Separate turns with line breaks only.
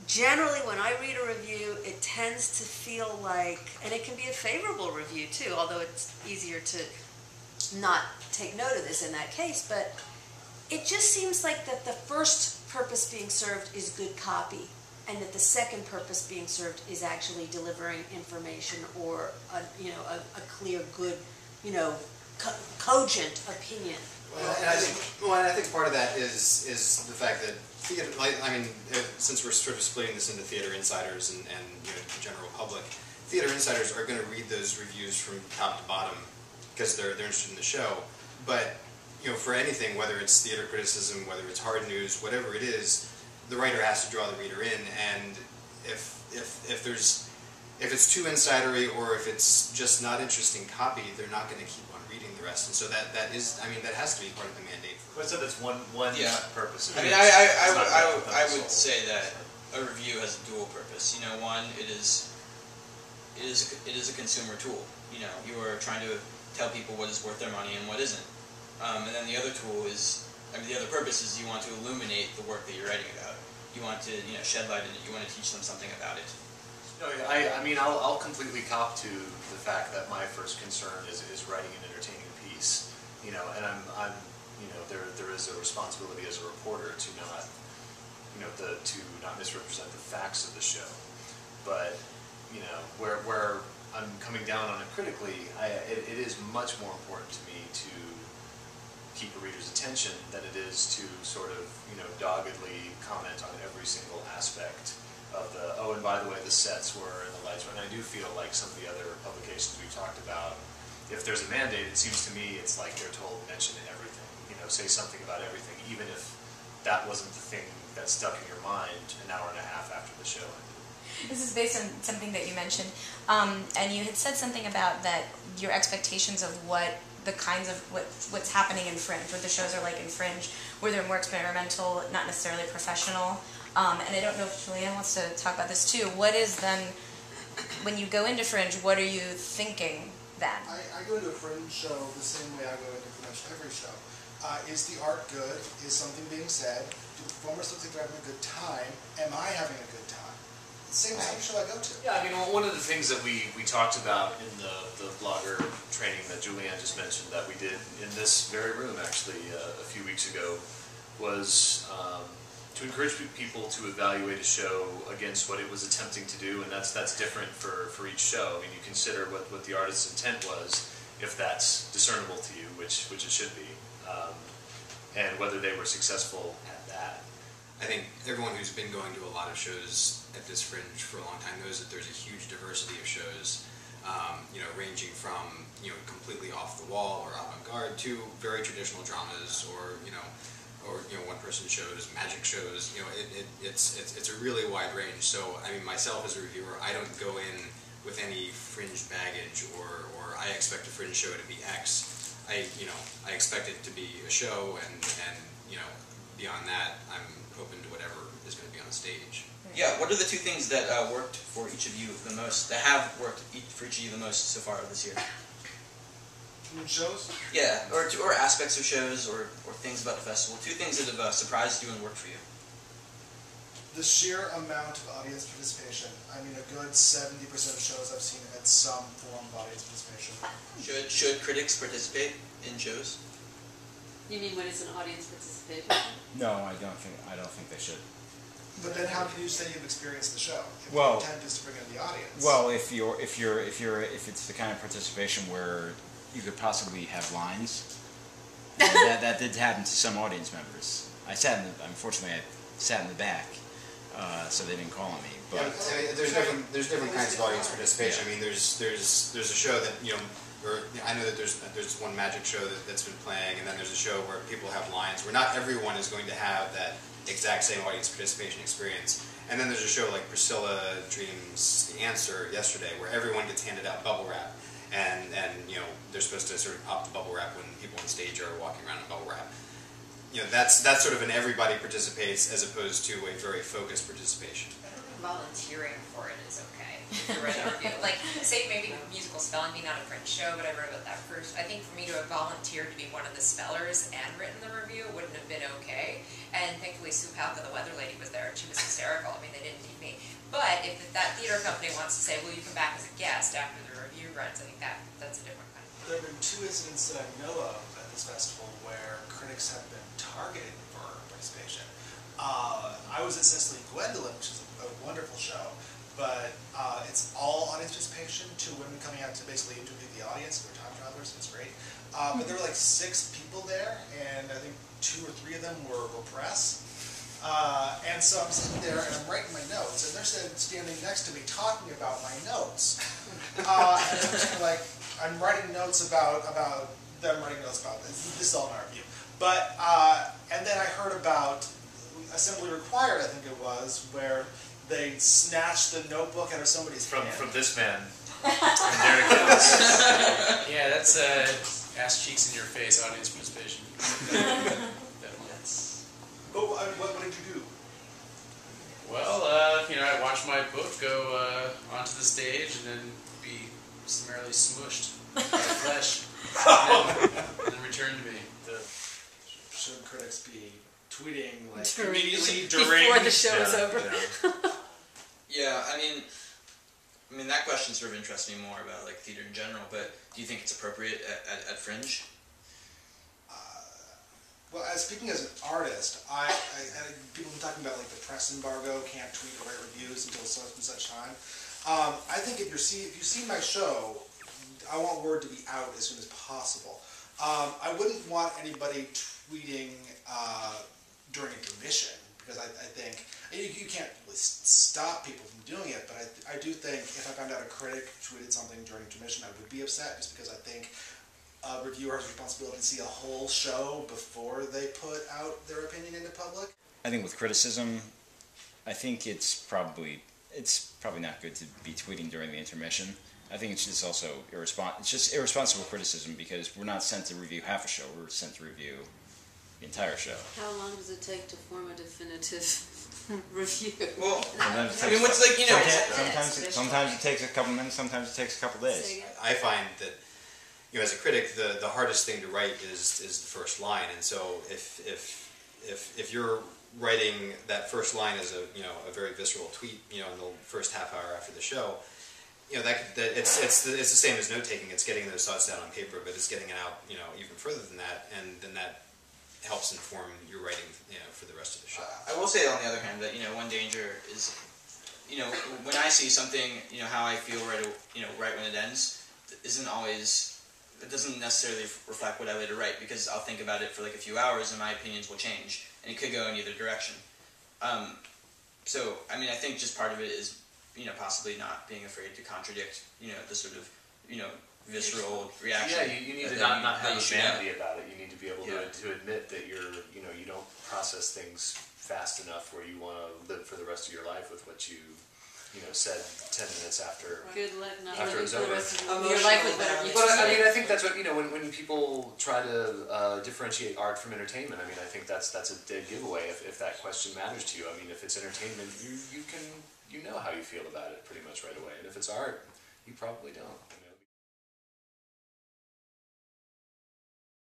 generally when I read a review, it tends to feel like, and it can be a favorable review too, although it's easier to not take note of this in that case, but it just seems like that the first purpose being served is good copy, and that the second purpose being served is actually delivering information or a clear, good, cogent opinion.
And I think part of that is the fact that theater, since we're sort of splitting this into theater insiders and the general public, theater insiders are going to read those reviews from top to bottom because they're interested in the show. But for anything, whether it's theater criticism, whether it's hard news, whatever it is, the writer has to draw the reader in. And if it's too insidery or if it's just not interesting copy, they're not going to keep on reading the rest. And so that has to be part of the mandate.
But so that's one purpose.
I mean, I would say that a review has a dual purpose. One, it is a consumer tool. You are trying to tell people what is worth their money and what isn't. And then the other tool is, the other purpose is you want to illuminate the work that you're writing about. You want to, shed light in it. You want to teach them something about it.
No, I'll completely cop to the fact that my first concern is writing an entertaining piece. And there is a responsibility as a reporter to not, to not misrepresent the facts of the show. But where I'm coming down on it critically, it is much more important to me to keep a reader's attention than it is to sort of, doggedly comment on every single aspect of and by the way, the sets were and the lights were. And I do feel like some of the other publications we've talked about, if there's a mandate, it seems to me it's like they're told mention everything, say something about everything, even if that wasn't the thing that stuck in your mind an hour and a half after the show ended.
This is based on something that you mentioned, and you had said something about that your expectations of what the kinds of what's happening in Fringe, what the shows are like in Fringe, where they're more experimental, not necessarily professional. And I don't know if Julianne wants to talk about this too. What is then, when you go into Fringe, what are you thinking then?
I go into a Fringe show the same way I go into pretty much every show. Is the art good? Is something being said? Do the performers look like they're having a good time? Am I having a good time? Same show I go to.
Yeah, one of the things that we talked about in the blogger training that Julianne just mentioned that we did in this very room actually a few weeks ago was to encourage people to evaluate a show against what it was attempting to do, and that's different for each show. You consider what the artist's intent was, if that's discernible to you, which it should be, and whether they were successful at that.
I think everyone who's been going to a lot of shows at this Fringe for a long time knows that there's a huge diversity of shows, ranging from completely off the wall or avant-garde to very traditional dramas or one-person shows, magic shows. It's a really wide range. So myself as a reviewer, I don't go in with any Fringe baggage or I expect a Fringe show to be X. I expect it to be a show and beyond that, I'm open to whatever is going to be on stage.
Yeah, what are the two things that worked for each of you the most, that have worked for each of you the most so far this year?
Shows?
Yeah, or aspects of shows or things about the festival. Two things that have surprised you and worked for you.
The sheer amount of audience participation. A good 70% of shows I've seen have had some form of audience participation.
Should critics participate in shows?
You mean when it's an audience participation?
No, I don't think they should.
But then, how can you say you've experienced the show? If
the
intent is to bring in the audience.
Well, if it's the kind of participation where you could possibly have lines, that did happen to some audience members. Unfortunately, I sat in the back, so they didn't call on me. But
there's different kinds of audience participation. There's a show that I know that there's one magic show that's been playing, and then there's a show where people have lines where not everyone is going to have that exact same audience participation experience. And then there's a show like Priscilla Dreams The Answer yesterday, where everyone gets handed out bubble wrap, and they're supposed to sort of pop the bubble wrap when people on stage are walking around in bubble wrap. That's sort of an everybody participates as opposed to a very focused participation.
volunteering for it is okay. If you're writing a review, like say maybe musical spelling bee, not a Fringe show, but I wrote about that first. I think for me to have volunteered to be one of the spellers and written the review wouldn't have been okay. And thankfully Sue Palka, the weather lady, was there, and she was hysterical. I mean, they didn't need me. But if that theater company wants to say, will you come back as a guest after the review runs, I think that's a different kind of thing.
There have been 2 incidents that I know of at this festival where critics have been targeted for participation. I was at Cicely Gwendolyn, which is a wonderful show, but it's all audience participation, 2 women coming out to basically interview the audience. They're time travelers, it's great. But there were like 6 people there, and I think 2 or 3 of them were press. And so I'm sitting there and I'm writing my notes, and they're standing next to me talking about my notes. And I'm just like, I'm writing notes about them writing notes about this. This is all in our review. But, and then I heard about Assembly Required, I think it was, where they snatched the notebook out of somebody's hand.
From this man. And there it goes.
Yeah, that's ass cheeks in your face audience participation.
But what did you do?
Well, I'd watch my book go onto the stage and then be summarily smushed by the flesh, and then return to me.
Should critics be tweeting like
Immediately
before
the show is over?
Yeah, I mean that question sort of interests me more about like theater in general. But do you think it's appropriate at Fringe?
Well, speaking as an artist, people have been talking about like the press embargo, can't tweet or write reviews until such and such time. I think if you see my show, I want word to be out as soon as possible. I wouldn't want anybody tweeting during intermission, because I think you can't really stop people from doing it, but I do think if I found out a critic tweeted something during intermission, I would be upset, just because I think a reviewer has a responsibility to see a whole show before they put out their opinion into public.
I think with criticism, I think it's probably not good to be tweeting during the intermission. I think it's just also irresponsible criticism, because we're not sent to review half a show, we're sent to review the entire show.
How long does it take to form a definitive review?
Well,
Sometimes
I mean, what's like, you know,
sometimes it takes a couple minutes, sometimes it takes a couple days.
I find that, as a critic, the hardest thing to write is the first line, and so if you're writing that first line as a very visceral tweet, in the first half hour after the show, that it's the same as note taking. It's getting those thoughts down on paper, but it's getting it out, even further than that, and then that helps inform your writing, for the rest of the show.
I will say on the other hand that one danger is, when I see something, how I feel right when it ends, isn't always. It doesn't necessarily reflect what I later write, because I'll think about it for like a few hours and my opinions will change, and it could go in either direction. So, I mean, I think just part of it is, possibly not being afraid to contradict, the sort of, visceral reaction.
Yeah, you need to not have a vanity about it. You need to be able to admit that you don't process things fast enough where you want to live for the rest of your life with what you said 10 minutes after.
Good luck not
after
living
it's
for the
over.
rest of your life with whatever you
But I
say.
mean, I think that's what when people try to differentiate art from entertainment. I mean, I think that's a dead giveaway if that question matters to you. I mean, if it's entertainment, you know how you feel about it pretty much right away, and if it's art, you probably don't. I mean,